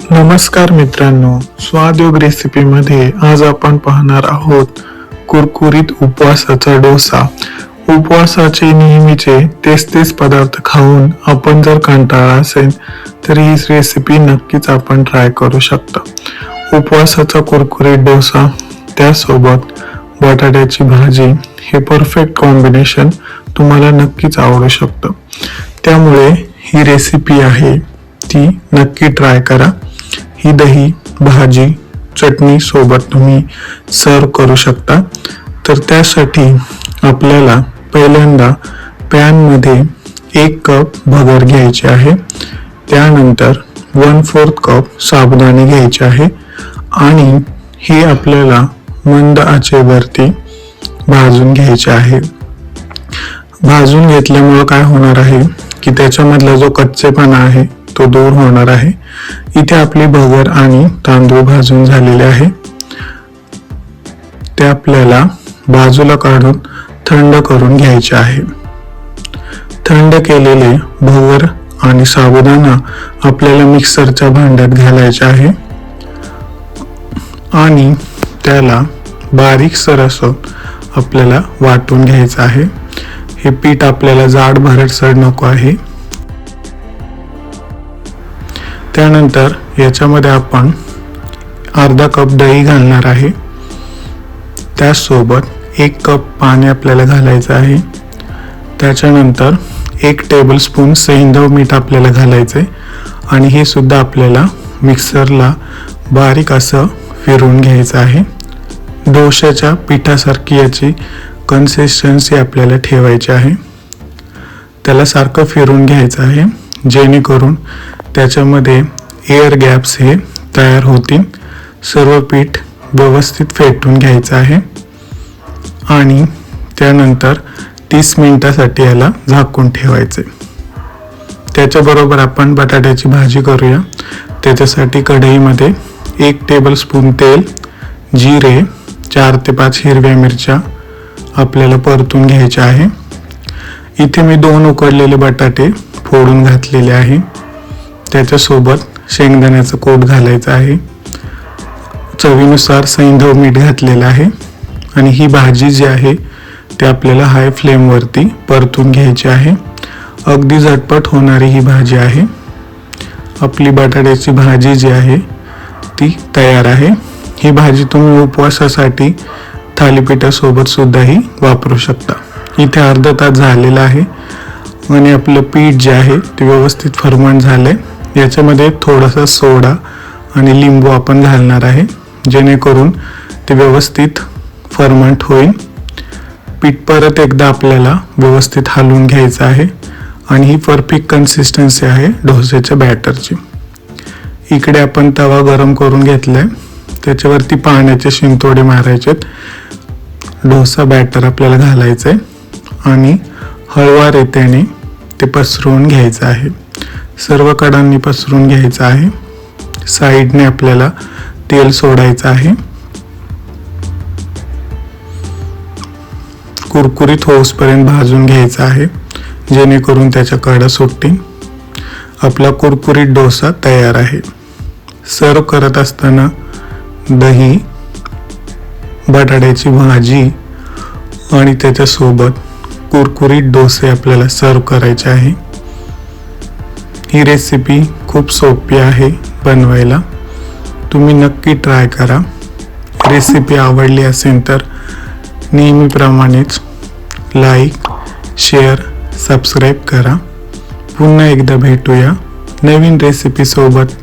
नमस्कार मित्रांनो, स्वादयोग रेसिपीमध्ये आज आपण पाहणार आहोत कुरकुरीत उपवासाचा डोसा. उपवासाचे नेहमीचे तेच पदार्थ खाऊन आपण जर कंटाळा असेल तर ही रेसिपी नक्कीच आपण ट्राय करू शकता. उपवासाचा कुरकुरीत डोसा त्यासोबत बटाट्याची भाजी हे परफेक्ट कॉम्बिनेशन तुम्हाला नक्कीच आवडू शकतं. त्यामुळे ही रेसिपी आहे ती नक्की ट्राय करा. ही दही भाजी चटणी सोबत तुम्ही सर्व करू शकता. तर त्यासाठी आपल्याला पहिल्यांदा पॅन मध्ये 1 कप भगर घ्यायचे आहे. त्यानंतर 1/4 कप साबुदाणे घ्यायचे आहे आणि हे आपल्याला मंद आचेवरती भाजून घ्यायचे आहे. भाजून घेतल्यामुळे काय होणार आहे की त्याच्यामधला जो कच्चेपणा आहे तो दूर होणार आहे. इथे आपली भगर आणि तांदूळ भाजून झालेले आहे. ते आपल्याला बाजूला काढून थंड करून घ्यायचे आहे. थंड केलेले भगर आणि साबुदाणा आपल्याला मिक्सरच्या भांड्यात घालायचे आहे आणि त्याला बारीकसर असं आपल्याला वाटून घ्यायचं आहे. हे पीठ आपल्याला जाड भरडसर नको आहे. त्यानंतर याच्यामध्ये आपण अर्धा कप दही घालणार आहे. त्यासोबत 1 कप पाणी आपल्याला घालायचं आहे. त्याच्यानंतर 1 टेबलस्पून सैंधव मीठ आपल्याला घालायचंय आणि हे सुद्धा आपल्याला मिक्सरला बारीक असं फिरवून घ्यायचं आहे. डोश्याच्या पिठासारखी याची कन्सिस्टन्सी आपल्याला ठेवायची आहे. त्याला सारखं फिरवून घ्यायचं आहे जेणेकरून त्याच्यामध्ये एअर गॅप्स हे तयार होतील. सर्व पीठ व्यवस्थित फेटून घ्यायचं आहे आणि त्यानंतर 30 मिनिटासाठी याला झाकून ठेवायचे. त्याच्याबरोबर आपण बटाट्याची भाजी करूया. त्याच्यासाठी कढईमध्ये 1 टेबलस्पून तेल, जिरे, 4 ते 5 हिरव्या मिरच्या आपल्याला परतून घ्यायच्या आहे. इथे मी 2 उकडलेले बटाटे फोडून घातलेले आहे. त्याच्यासोबत शेंगदाण्याचं कूट घालायचं आहे. चवीनुसार सैंधव मीठ घातलेलं आहे आणि ही भाजी जी आहे ती आपल्याला हाय फ्लेमवरती परतून घ्यायची आहे. अगदी झटपट होणारी ही भाजी आहे. आपली बटाट्याची भाजी जी आहे ती तयार आहे. ही भाजी तुम्ही उपवासासाठी थालीपीठासोबत सुद्धाही वापरू शकता. इथे अर्धा तास झालेला आहे आणि आपलं पीठ जे आहे ते व्यवस्थित फर्मंट झालंय. याच्यामध्ये थोडासा सोडा आणि लिंबू आपण घालणार आहे जेणेकरून ते व्यवस्थित फर्मंट होईल. पीठ परत एकदा आपल्याला व्यवस्थित हलवून घ्यायचं आहे आणि ही परफेक्ट कन्सिस्टन्सी आहे डोस्याच्या बॅटरची. इकडे आपण तवा गरम करून घेतलाय. त्याच्यावरती पाण्याचे शिंतोडे मारायचेत. डोसा बॅटर आपल्याला घालायचंय आणि हळवा रेत्याने ते पसरवून घ्यायचं आहे. सर्व कडांनी पसरून घ्यायचं आहे. साईडने आपल्याला तेल सोडायचं आहे. कुरकुरीत होऊसपर्यंत भाजून घ्यायचं आहे जेणेकरून त्याच्या कडा सुटतील. आपला कुरकुरीत डोसा तयार आहे. सर्व करत असताना दही, बटाट्याची भाजी आणि त्याच्यासोबत कुरकुरीत डोसे आपल्याला सर्व करायचे आहे. ही रेसिपी खूप सोपी आहे बनवायला. तुम्ही नक्की ट्राय करा. रेसिपी आवडली असेल तर नेहमीप्रमाणेच लाईक, शेअर, सबस्क्राईब करा. पुन्हा एकदा भेटूया नवीन रेसिपी सोबत.